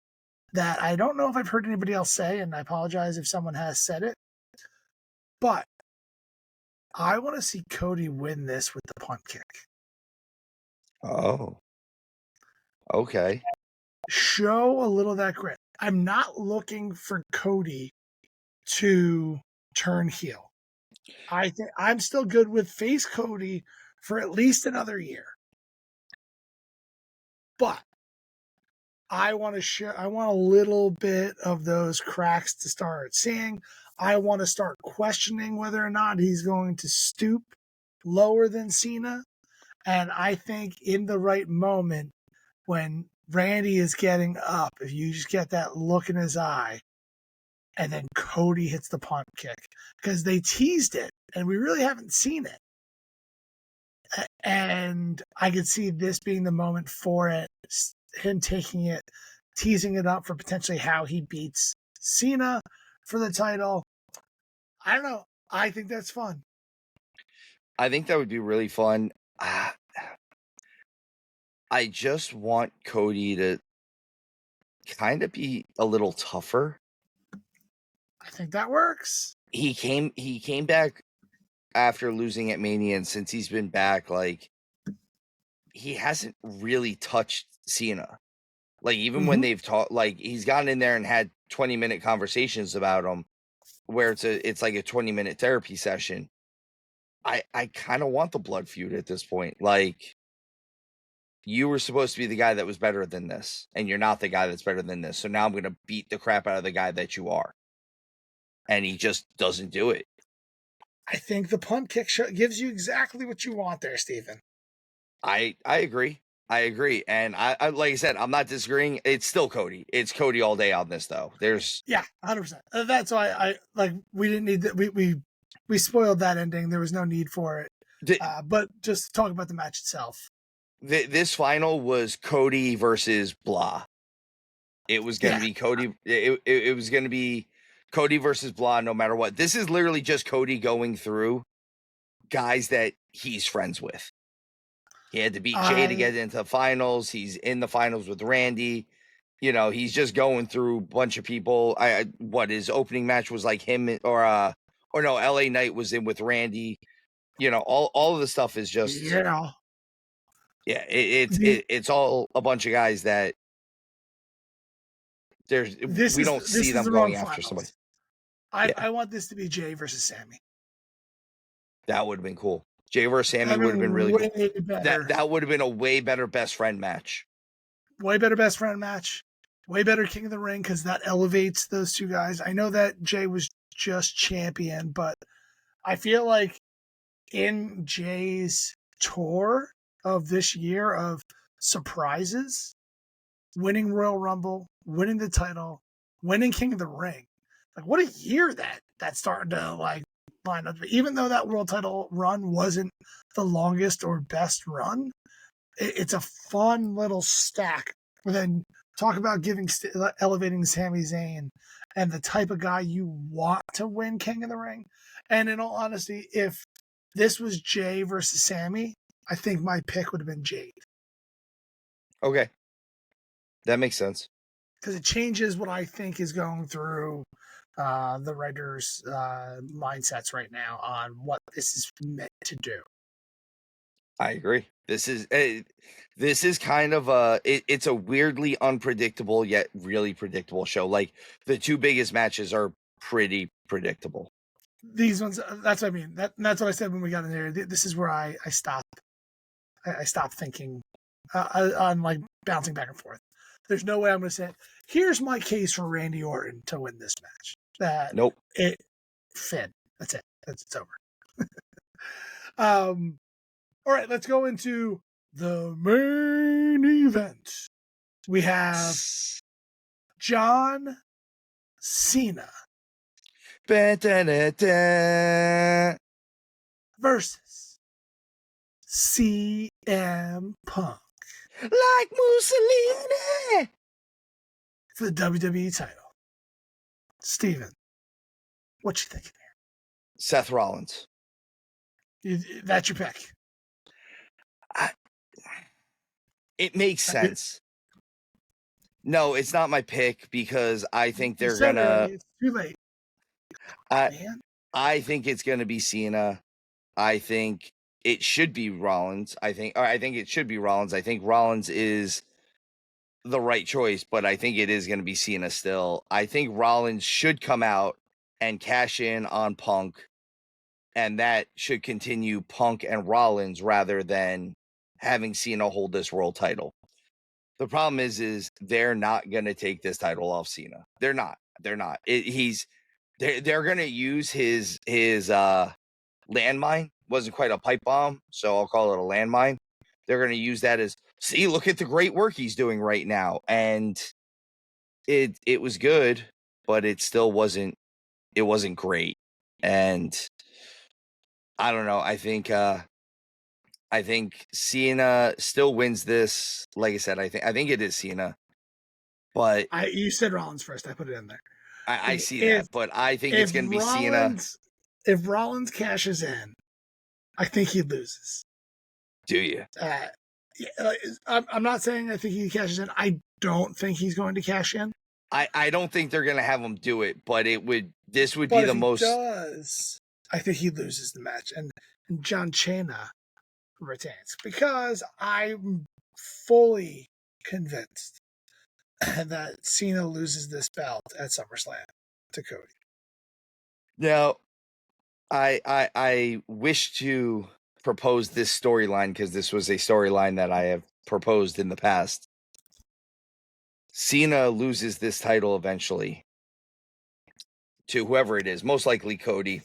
that I don't know if I've heard anybody else say, and I apologize if someone has said it, but I want to see Cody win this with the punt kick. Oh. Okay. Show a little of that grit. I'm not looking for Cody to turn heel. I think I'm still good with face Cody for at least another year. But I want to share. I want a little bit of those cracks to start seeing. I want to start questioning whether or not he's going to stoop lower than Cena. And I think in the right moment, when Randy is getting up, if you just get that look in his eye, and then Cody hits the punt kick, because they teased it and we really haven't seen it. And I could see this being the moment for it, him taking it, teasing it up for potentially how he beats Cena for the title. I don't know. I think that's fun. I think that would be really fun. I just want Cody to kind of be a little tougher. I think that works. He came back after losing at Mania, and since he's been back, like, he hasn't really touched Cena. Like, even when they've talked, like, he's gotten in there and had 20-minute conversations about him, where it's like a 20-minute therapy session. I kind of want the blood feud at this point. Like, you were supposed to be the guy that was better than this, and you're not the guy that's better than this. So now I'm going to beat the crap out of the guy that you are. And he just doesn't do it. I think the punt kick gives you exactly what you want there, Steven. I agree. I agree. And I like I said, I'm not disagreeing. It's still Cody. It's Cody all day on this, though. Yeah, 100%. That's why I like, we didn't need that. We spoiled that ending. There was no need for it. But just talk about the match itself. This final was Cody versus blah. It was going to be Cody. It was going to be Cody versus blah, no matter what. This is literally just Cody going through guys that he's friends with. He had to beat Jay to get into the finals. He's in the finals with Randy. You know, he's just going through a bunch of people. What his opening match was like him or no, LA Knight was in with Randy. You know, all of the stuff is just it's all a bunch of guys that we don't see them going after somebody. I want this to be Jay versus Sami. That would have been cool. Jay versus Sami would have been really cool. That would have been a way better best friend match. Way better best friend match. Way better King of the Ring, because that elevates those two guys. I know that Jay was just champion, but I feel like in Jay's tour of this year of surprises, winning Royal Rumble, winning the title, winning King of the Ring, like, what a year that's starting to like line up. Even though that world title run wasn't the longest or best run, it's a fun little stack. And then talk about elevating Sami Zayn and the type of guy you want to win King of the Ring. And in all honesty, if this was Jay versus Sami, I think my pick would have been Jade. Okay. That makes sense. because it changes what I think is going through the writers' mindsets right now on what this is meant to do. I agree. This is kind of it's a weirdly unpredictable yet really predictable show. Like the two biggest matches are pretty predictable. These ones, that's what I mean. That's what I said when we got in there. This is where I stop. I stop thinking on like bouncing back and forth. There's no way I'm going to say, here's my case for Randy Orton to win this match. That Nope. it Finn. That's it. It's over. All right, let's go into the main event. We have John Cena versus CM Punk Like Mussolini for the WWE title. Steven, what you thinking Seth Rollins. here? That's your pick. It makes sense. No, it's not my pick because I think they're gonna. Early, it's too late. I think it's gonna be Cena. I think it should be Rollins. I think it should be Rollins. I think Rollins is the right choice, but I think it is going to be Cena still. I think Rollins should come out and cash in on Punk, and that should continue Punk and Rollins rather than having Cena hold this world title. The problem is they're not going to take this title off Cena. They're not. They're going to use his landmine. Wasn't quite a pipe bomb, so I'll call it a landmine. They're going to use that as, see, look at the great work he's doing right now. And it was good, but it still wasn't great. And I don't know. I think Cena still wins this. Like I said, I think it is Cena. But you said Rollins first. I put it in there. I see that, but I think it's going to be Cena. If Rollins cashes in, I think he loses. Do you? I'm not saying I think he cashes in. I don't think he's going to cash in. I don't think they're going to have him do it, but this would but be the most. Does, I think he loses the match, and John Cena retains because I'm fully convinced that Cena loses this belt at SummerSlam to Cody. Now, I wish to propose this storyline because this was a storyline that I have proposed in the past. Cena loses this title eventually to whoever it is, most likely Cody.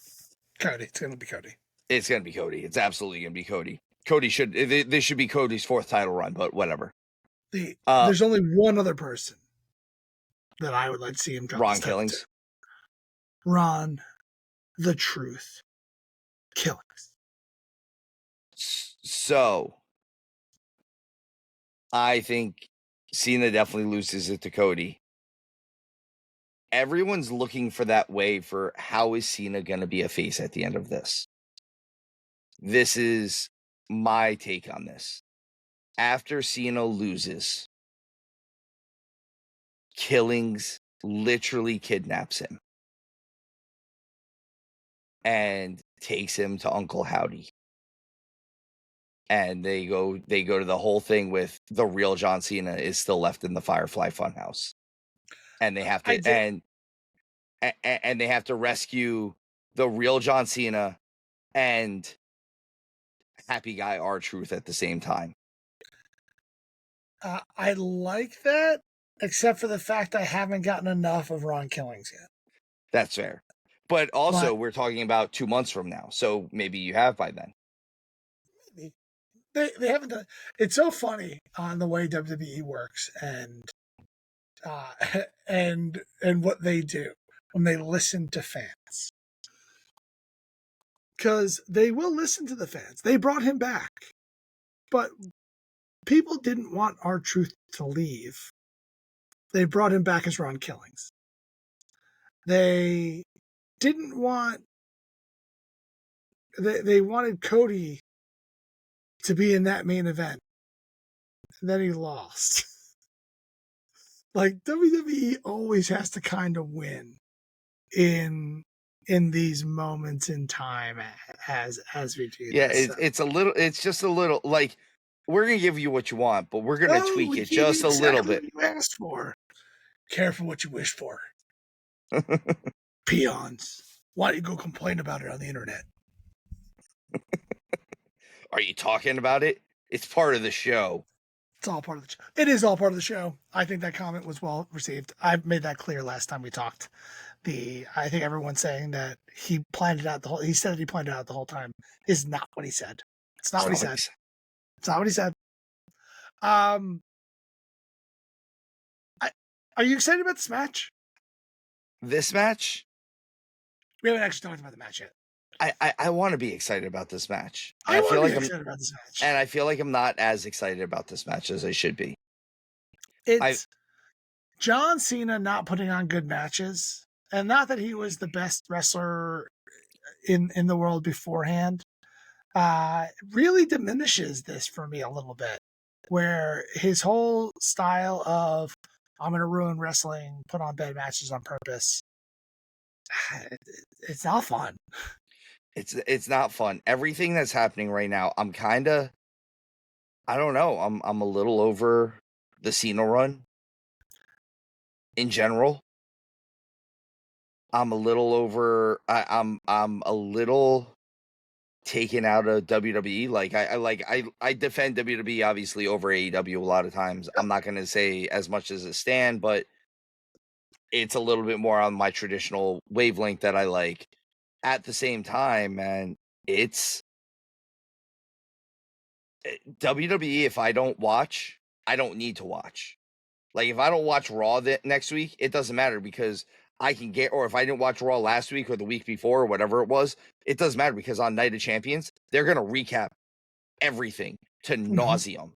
It's going to be Cody. It's going to be Cody. It's absolutely going to be Cody. This should be Cody's fourth title run, but whatever. There's only one other person that I would like to see him drop. Ron Killings. Ron, the Truth Killings. So, I think Cena definitely loses it to Cody. Everyone's looking for that way for how is Cena going to be a face at the end of this. This is my take on this. After Cena loses, Killings literally kidnaps him and takes him to Uncle Howdy. And they go to the whole thing with the real John Cena is still left in the Firefly Funhouse. And they have to and they have to rescue the real John Cena and Happy Guy R-Truth at the same time. I like that, except for the fact I haven't gotten enough of Ron Killings yet. That's fair. But also, we're talking about 2 months from now, so maybe you have by then. They haven't done. It's so funny on the way WWE works and what they do when they listen to fans, because they will listen to the fans. They brought him back, but people didn't want R-Truth to leave. They brought him back as Ron Killings. They didn't want. They wanted Cody to be in that main event. And then he lost. Like WWE always has to kind of win in these moments in time as we do Yeah, this. So. it's just a little like we're gonna give you what you want, but we're gonna No, tweak we it gave just you a little exactly bit. what you asked for. Careful what you wish for. Peons. Why don't you go complain about it on the internet? Are you talking about it? It's part of the show. It's all part of the show. It is all part of the show. I think that comment was well received. I made that clear last time we talked. I think everyone's saying that he planned it out he said he planned it out the whole time is not what he said. It's not what he said. It's not what he said. Um, are you excited about this match? This match? We haven't actually talked about the match yet. I want to be excited about this match. I want to be excited about this match. And I feel like I'm not as excited about this match as I should be. It's John Cena not putting on good matches. And not that he was the best wrestler in the world beforehand. Really diminishes this for me a little bit. Where his whole style of I'm going to ruin wrestling, put on bad matches on purpose. It's not fun. It's not fun. Everything that's happening right now, I'm kind of, I don't know. I'm a little over the Cena run in general. I'm a little over. I'm a little taken out of WWE. Like I defend WWE obviously over AEW a lot of times. I'm not going to say as much as a stan, but it's a little bit more on my traditional wavelength that I like. At the same time, man, it's WWE. If I don't watch, I don't need to watch. Like if I don't watch Raw next week, it doesn't matter because I can get, or if I didn't watch Raw last week or the week before or whatever it was, it doesn't matter because on Night of Champions, they're going to recap everything to nauseum.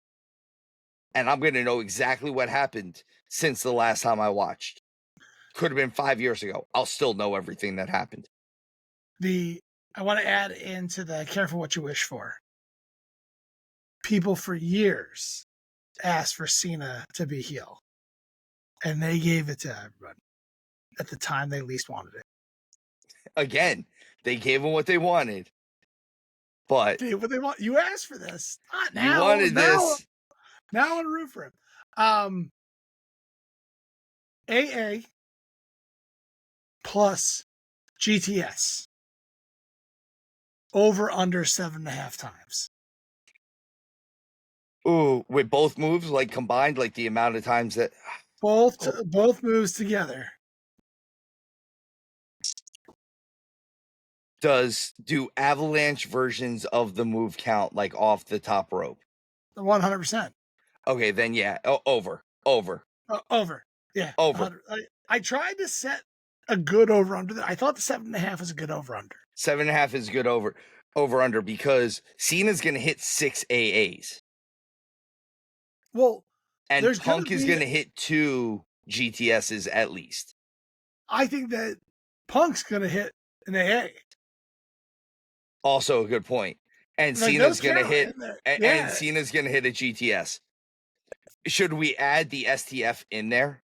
And I'm going to know exactly what happened since the last time I watched. Could have been 5 years ago. I'll still know everything that happened. I want to add into the careful what you wish for. People for years asked for Cena to be heel. And they gave it to everybody at the time they least wanted it. Again, they gave them what they wanted. But what they want, you asked for this. Not now. You wanted this. Now I want to root for him. AA plus GTS over under 7.5 times. Ooh, with both moves like combined, like the amount of times that both moves together. Do avalanche versions of the move count like off the top rope? 100%. Okay, then yeah, over. Over. Yeah. Over. I tried to set a good over under. I thought the 7.5 was a good over under. 7.5 is good over under because Cena's gonna hit 6 AAs. Well, and Punk is gonna hit 2 GTSs at least. I think that Punk's gonna hit an AA. Also a good point. And like Cena's gonna hit and Cena's gonna hit a GTS. Should we add the STF in there?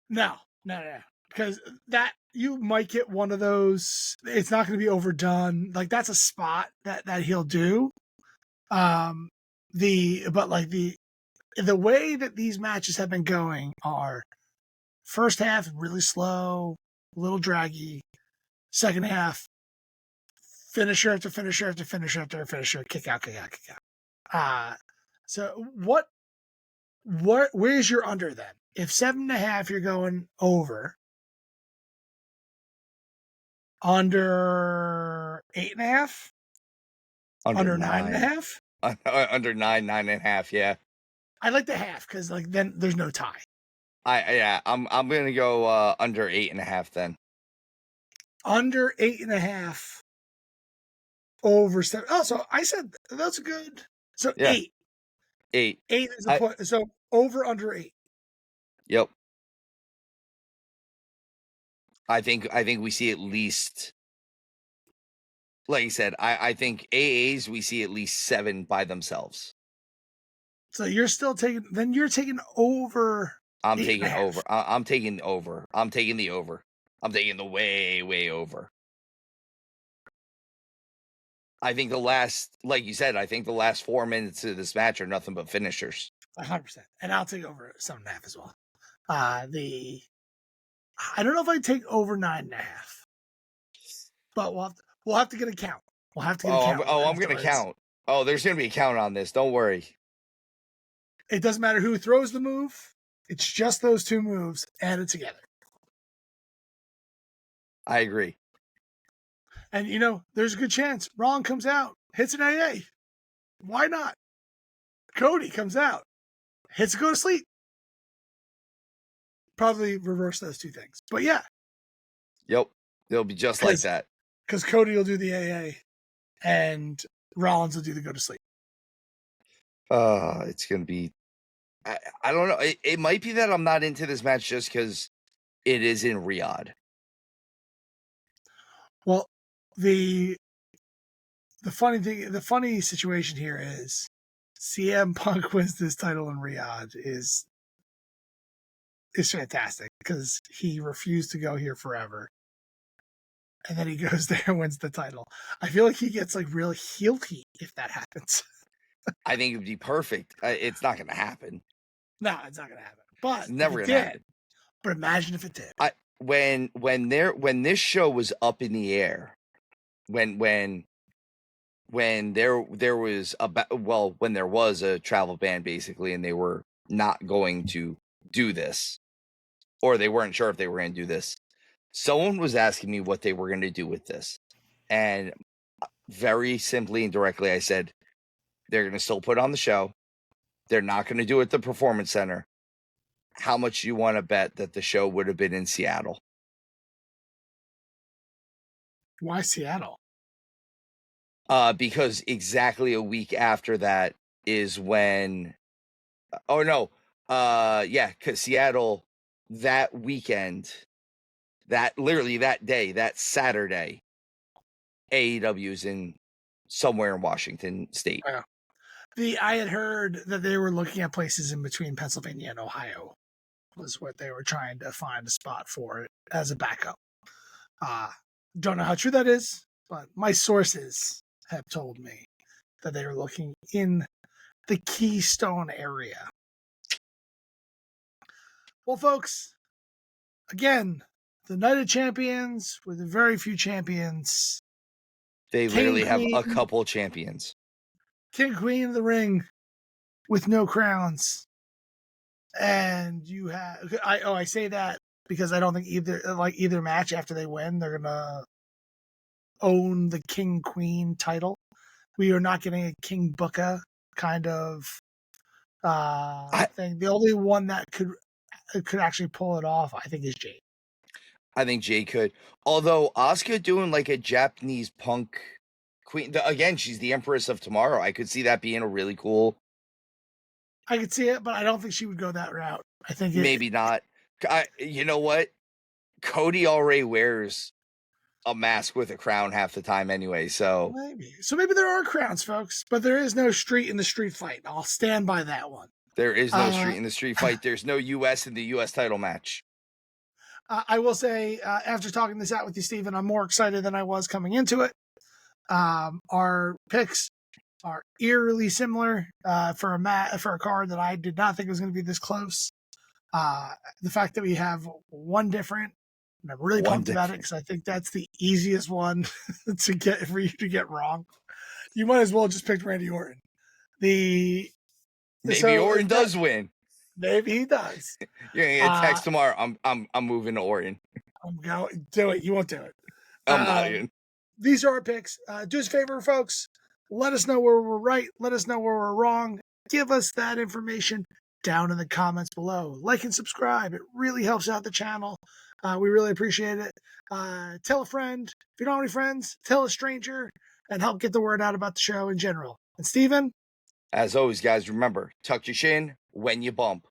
No. Because that you might get one of those. It's not going to be overdone. Like that's a spot that he'll do. But like the way that these matches have been going are first half really slow, a little draggy. Second half, finisher after finisher after finisher after finisher, kick out. So where's your under then? If 7.5, you're going over. Under 8.5? Under 9.5? Under 9.5, yeah. I like the half because like then there's no tie. I'm gonna go under 8.5 then. Under 8.5 over 7. Oh, so I said that's good. So yeah. 8 is a point. So over under 8. Yep. I think we see at least, like I said, I think AAs we see at least 7 by themselves. So you're still taking over I'm 8.5. taking over. I'm taking over. I'm taking the over. I'm taking the way over. I think like you said, I think the last 4 minutes of this match are nothing but finishers. 100%. And I'll take over 7.5 as well. I don't know if I'd take over 9.5, but we'll have to get a count. We'll have to get a count. I'm going to count. Oh, there's going to be a count on this. Don't worry. It doesn't matter who throws the move. It's just those two moves added together. I agree. And, there's a good chance Ron comes out, hits an AA. Why not? Cody comes out, hits a go to sleep. Probably reverse those two things. But yeah. Yep. It'll be just like that. Because Cody will do the AA and Rollins will do the go to sleep. It's going to be, I don't know. It might be that I'm not into this match just because it is in Riyadh. Well, the funny situation here is CM Punk wins this title in Riyadh is fantastic because he refused to go here forever. And then he goes there and wins the title. I feel like he gets like real heel heat if that happens. I think it would be perfect. It's not going to happen. No, it's not going to happen. But it's never going to happen. But imagine if it did. When this show was up in the air, when there was when there was a travel ban basically, and they were not going to do this, or they weren't sure if they were going to do this. Someone was asking me what they were going to do with this. And very simply and directly, I said, they're going to still put on the show. They're not going to do it at the Performance Center. How much do you want to bet that the show would have been in Seattle? Why Seattle? Because exactly a week after that is when... Oh, no. Because Seattle, that weekend... literally that day, that Saturday, AEW is in somewhere in Washington State. I had heard that they were looking at places in between Pennsylvania and Ohio was what they were trying to find a spot for as a backup. Don't know how true that is, but my sources have told me that they were looking in the Keystone area. Well, folks, again, the Night of Champions with very few champions. They literally have a couple champions. King Queen of the Ring with no crowns. And you have... I say that because I don't think either match after they win, they're going to own the King Queen title. We are not getting a King Booker kind of thing. The only one that could actually pull it off, I think, is Jade. I think Jade could. Although Asuka doing like a Japanese punk queen, again, she's the Empress of Tomorrow. I could see that being a really cool. I could see it, but I don't think she would go that route. I think maybe not. You know what? Cody already wears a mask with a crown half the time anyway, so maybe there are crowns, folks, but there is no street in the street fight. I'll stand by that one. There is no street in the street fight. There's no U.S. in the U.S. title match. I will say, after talking this out with you, Steven, I'm more excited than I was coming into it. Our picks are eerily similar for a card that I did not think was going to be this close. The fact that we have one different, and I'm really pumped about it because I think that's the easiest one for you to get wrong. You might as well just pick Randy Orton. Maybe Orton does win. Maybe he does. You're gonna get a text tomorrow. I'm moving to Orton. I'm going do it. You won't do it. I'm not even. These are our picks. Do us a favor, folks. Let us know where we're right. Let us know where we're wrong. Give us that information down in the comments below. Like and subscribe. It really helps out the channel. We really appreciate it. Tell a friend. If you don't have any friends, tell a stranger and help get the word out about the show in general. And Steven? As always, guys, remember, tuck your chin when you bump.